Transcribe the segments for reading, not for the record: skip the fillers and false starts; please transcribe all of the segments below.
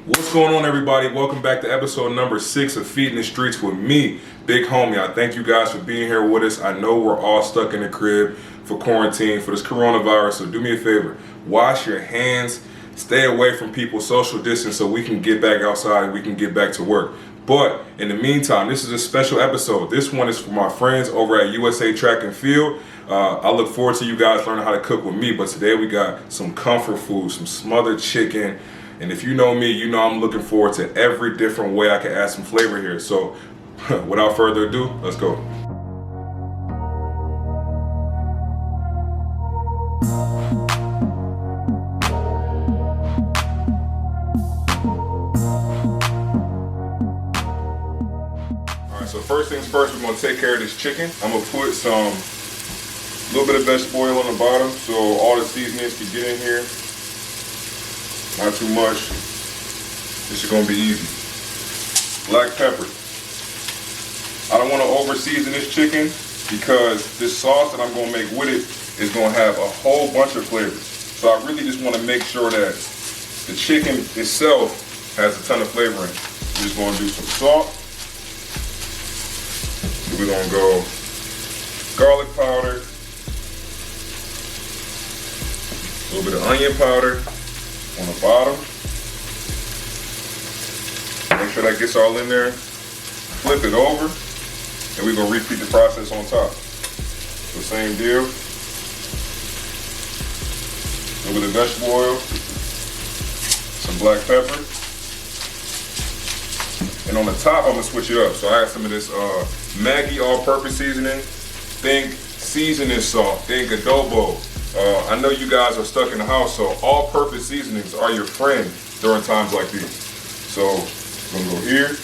What's going on, everybody? Welcome back to episode number 6 of Feedin the Streets with me, Big Homie. I thank you guys for being here with us. I know we're all stuck in the crib for quarantine, for this coronavirus, so do me a favor. Wash your hands, stay away from people, social distance, so we can get back outside and we can get back to work. But in the meantime, this is a special episode. This one is for my friends over at USA Track and Field. I look forward to you guys learning how to cook with me, but today we got some comfort food, some smothered chicken. And if you know me, you know I'm looking forward to every different way I can add some flavor here. So without further ado, let's go. All right, so first things first, we're gonna take care of this chicken. I'm gonna put some little bit of vegetable oil on the bottom so all the seasonings can get in here. Not too much. This is gonna be easy. Black pepper. I don't want to over season this chicken because this sauce that I'm gonna make with it is gonna have a whole bunch of flavors. So I really just want to make sure that the chicken itself has a ton of flavor in it. We're just gonna do some salt. We're gonna go garlic powder, a little bit of onion powder on the bottom. Make sure that gets all in there. Flip it over, and we're gonna repeat the process on top. So same deal. A little bit of vegetable oil, some black pepper, and on the top I'm gonna switch it up. So I have some of this Maggie all-purpose seasoning. Think seasoning salt. Think adobo. I know you guys are stuck in the house, so all-purpose seasonings are your friend during times like these. So I'm gonna go here,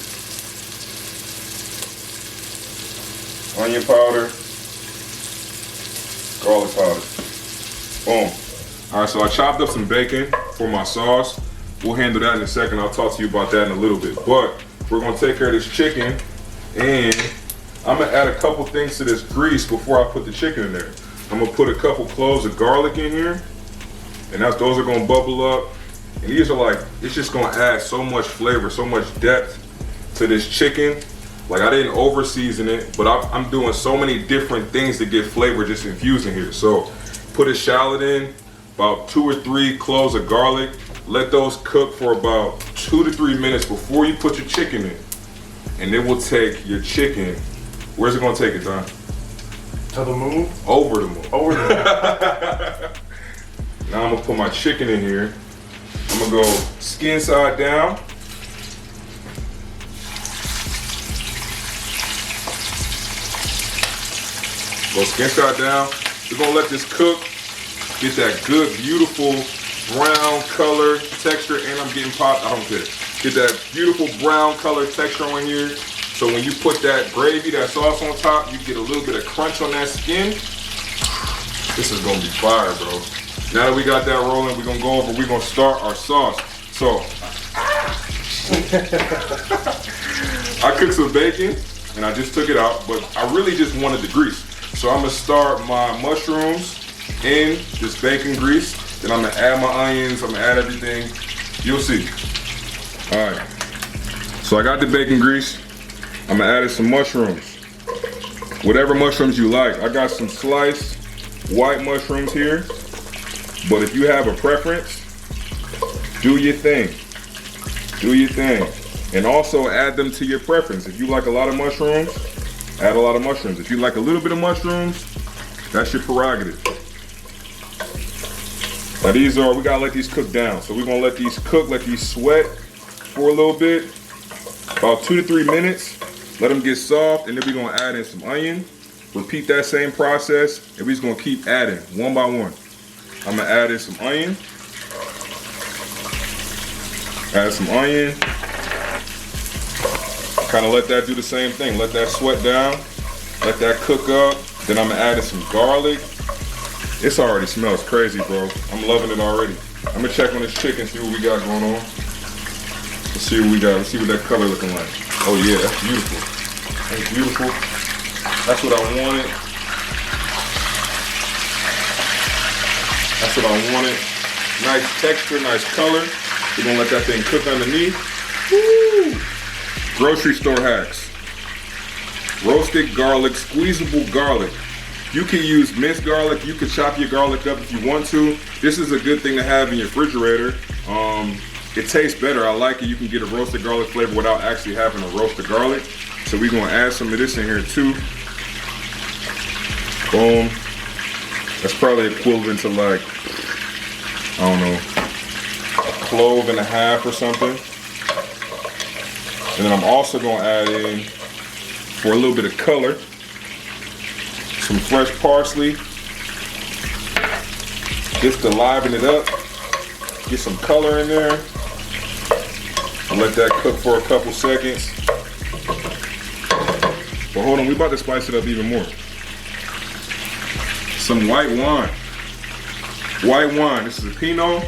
onion powder, garlic powder, boom. All right, so I chopped up some bacon for my sauce. We'll handle that in a second. I'll talk to you about that in a little bit. But we're gonna take care of this chicken, and I'm gonna add a couple things to this grease before I put the chicken in there. I'm gonna put a couple cloves of garlic in here, and those are gonna bubble up. And these are like, it's just gonna add so much flavor, so much depth to this chicken. Like, I didn't over season it, but I'm doing so many different things to get flavor just infused in here. So put a shallot in, about 2 or 3 cloves of garlic. Let those cook for about 2 to 3 minutes before you put your chicken in. And it will take your chicken, where's it gonna take it, Don? To the moon? Over the moon. Over the moon. Now I'm gonna put my chicken in here. I'm gonna go skin side down. Go skin side down. We're gonna let this cook. Get that good, beautiful brown color texture, and I'm getting popped, I don't care. Get that beautiful brown color texture on here. So when you put that gravy, that sauce on top, you get a little bit of crunch on that skin. This is gonna be fire, bro. Now that we got that rolling, we're gonna start our sauce. So, I cooked some bacon, and I just took it out, but I really just wanted the grease. So I'm gonna start my mushrooms in this bacon grease, then I'm gonna add my onions, I'm gonna add everything. You'll see. All right, so I got the bacon grease. I'm gonna add in some mushrooms. Whatever mushrooms you like. I got some sliced white mushrooms here. But if you have a preference, do your thing. Do your thing. And also add them to your preference. If you like a lot of mushrooms, add a lot of mushrooms. If you like a little bit of mushrooms, that's your prerogative. Now we gotta let these cook down. So we're gonna let these cook, let these sweat for a little bit. About 2 to 3 minutes. Let them get soft, and then we're gonna add in some onion. Repeat that same process, and we're just gonna keep adding one by one. I'm gonna add in some onion. Add some onion. Kind of let that do the same thing. Let that sweat down. Let that cook up. Then I'm gonna add in some garlic. This already smells crazy, bro. I'm loving it already. I'm gonna check on this chicken, see what we got going on. Let's see what we got. Let's see what that color looking like. Oh yeah, that's beautiful. That's beautiful. That's what I wanted. That's what I wanted. Nice texture, nice color. We're gonna let that thing cook underneath. Woo! Grocery store hacks. Roasted garlic, squeezable garlic. You can use minced garlic. You can chop your garlic up if you want to. This is a good thing to have in your refrigerator. It tastes better. I like it. You can get a roasted garlic flavor without actually having to roast the garlic. So we're gonna add some of this in here too. Boom. That's probably equivalent to like, I don't know, a clove and a half or something. And then I'm also gonna add in, for a little bit of color, some fresh parsley, just to liven it up, get some color in there, and let that cook for a couple seconds. But hold on, we about to spice it up even more. Some white wine. White wine, this is a Pinot.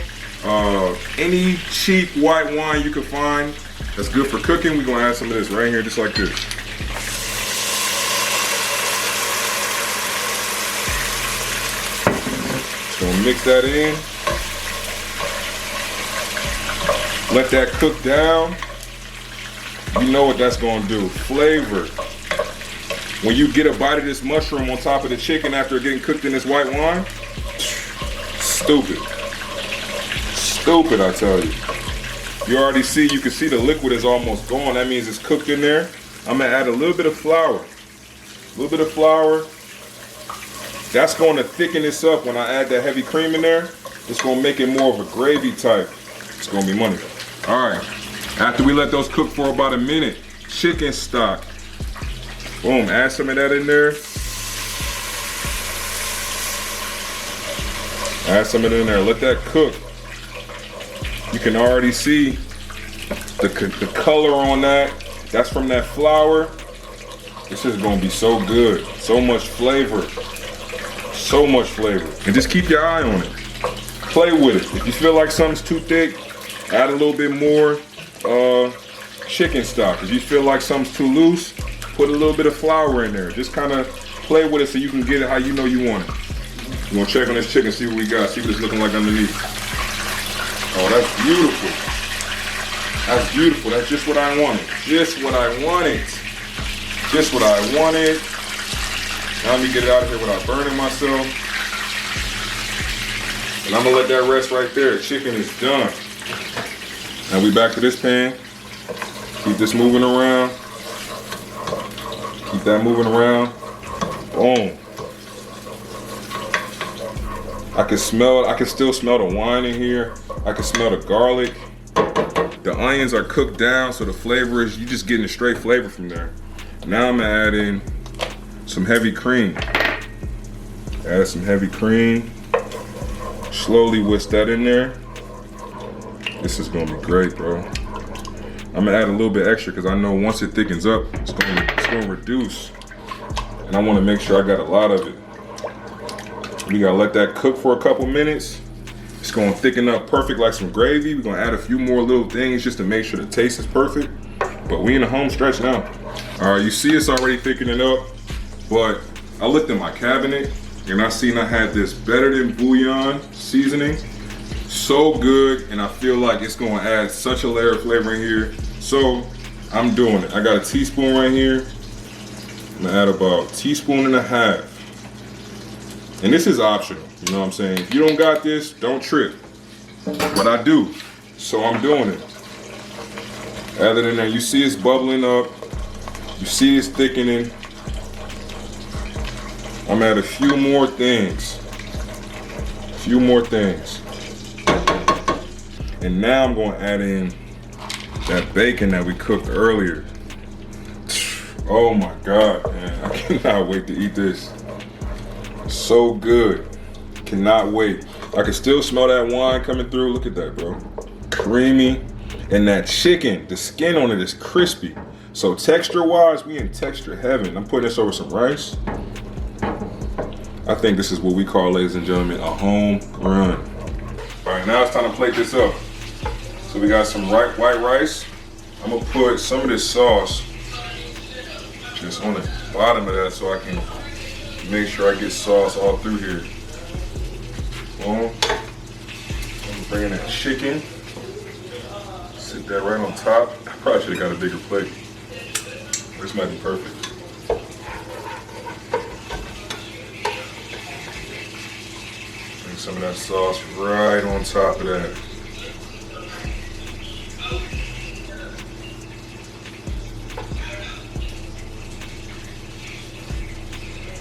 Any cheap white wine you can find that's good for cooking, we're gonna add some of this right here, just like this. Gonna mix that in. Let that cook down. You know what that's gonna do. Flavor. When you get a bite of this mushroom on top of the chicken after getting cooked in this white wine, stupid. Stupid, I tell you. You already see, you can see the liquid is almost gone. That means it's cooked in there. I'm gonna add a little bit of flour. A little bit of flour. That's going to thicken this up. When I add that heavy cream in there, it's going to make it more of a gravy type. It's going to be money. All right, after we let those cook for about a minute, chicken stock. Boom, add some of that in there. Add some of it in there, let that cook. You can already see the color on that. That's from that flour. This is going to be so good, so much flavor. So much flavor. And just keep your eye on it. Play with it. If you feel like something's too thick, add a little bit more chicken stock. If you feel like something's too loose, put a little bit of flour in there. Just kind of play with it so you can get it how you know you want it. We're gonna check on this chicken, see what we got, see what it's looking like underneath. Oh, that's beautiful. That's beautiful. That's just what I wanted. Just what I wanted. Just what I wanted. Now let me get it out of here without burning myself. And I'm gonna let that rest right there. Chicken is done. Now we back to this pan. Keep this moving around. Keep that moving around. Boom. I can still smell the wine in here. I can smell the garlic. The onions are cooked down, so the flavor is, you just getting a straight flavor from there. Now I'm gonna add in some heavy cream. Add some heavy cream. Slowly whisk that in there. This is gonna be great, bro. I'm gonna add a little bit extra because I know once it thickens up, it's gonna reduce. And I wanna make sure I got a lot of it. We gotta let that cook for a couple minutes. It's gonna thicken up perfect like some gravy. We're gonna add a few more little things just to make sure the taste is perfect. But we in the home stretch now. All right, you see it's already thickening up. But I looked in my cabinet and I seen I had this Better Than Bouillon seasoning. So good, and I feel like it's gonna add such a layer of flavor in here. So I'm doing it. I got a teaspoon right here. I'm gonna add about a teaspoon and a half. And this is optional, you know what I'm saying? If you don't got this, don't trip. But I do, so I'm doing it. Add it in there. You see it's bubbling up. You see it's thickening. I'm gonna add a few more things. A few more things. And now I'm gonna add in that bacon that we cooked earlier. Oh my God, man. I cannot wait to eat this. So good. Cannot wait. I can still smell that wine coming through. Look at that, bro. Creamy. And that chicken, the skin on it is crispy. So texture-wise, we in texture heaven. I'm putting this over some rice. I think this is what we call, ladies and gentlemen, a home run. All right, now it's time to plate this up. So we got some white rice. I'm gonna put some of this sauce just on the bottom of that so I can make sure I get sauce all through here. Boom. I'm bringing that chicken. Sit that right on top. I probably should have got a bigger plate. This might be perfect. Bring some of that sauce right on top of that.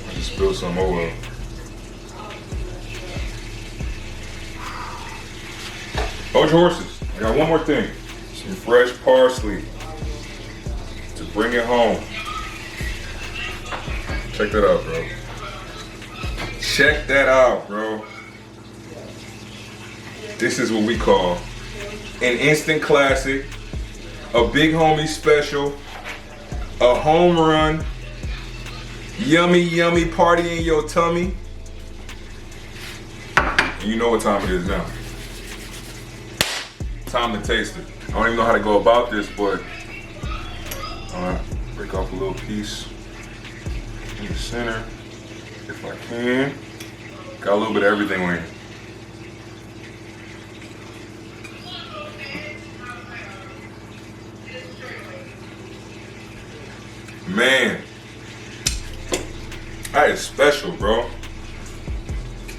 I just spilled some oil. Hold your horses. I got one more thing. Some fresh parsley to bring it home. Check that out, bro. Check that out, bro. This is what we call an instant classic, a big homie special, a home run, yummy, yummy party in your tummy. And you know what time it is now. Time to taste it. I don't even know how to go about this, but break off a little piece in the center, if I can. Got a little bit of everything on here. Man, that is special, bro.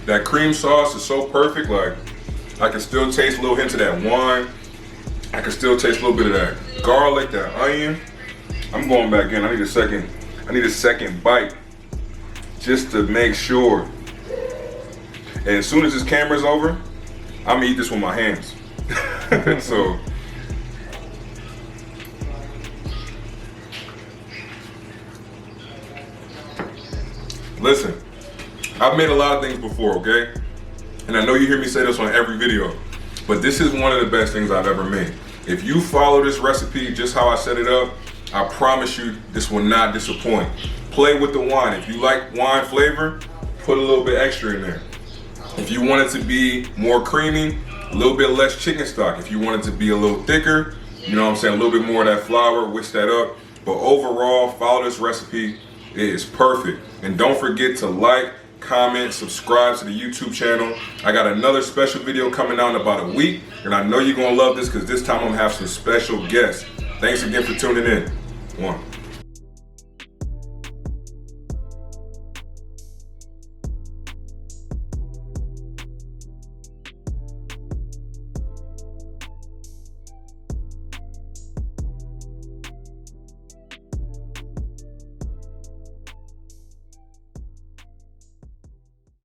That cream sauce is so perfect. Like, I can still taste a little hint of that wine. I can still taste a little bit of that garlic, that onion. I'm going back in. I need a second bite just to make sure. And as soon as this camera's over, I'm gonna eat this with my hands. So, listen, I've made a lot of things before, okay? And I know you hear me say this on every video, but this is one of the best things I've ever made. If you follow this recipe just how I set it up, I promise you this will not disappoint. Play with the wine. If you like wine flavor, put a little bit extra in there. If you want it to be more creamy, a little bit less chicken stock. If you want it to be a little thicker, you know what I'm saying, a little bit more of that flour, whisk that up. But overall, follow this recipe. It is perfect. And don't forget to like, comment, subscribe to the YouTube channel. I got another special video coming out in about a week, and I know you're gonna love this because this time I'm gonna have some special guests. Thanks again for tuning in. One.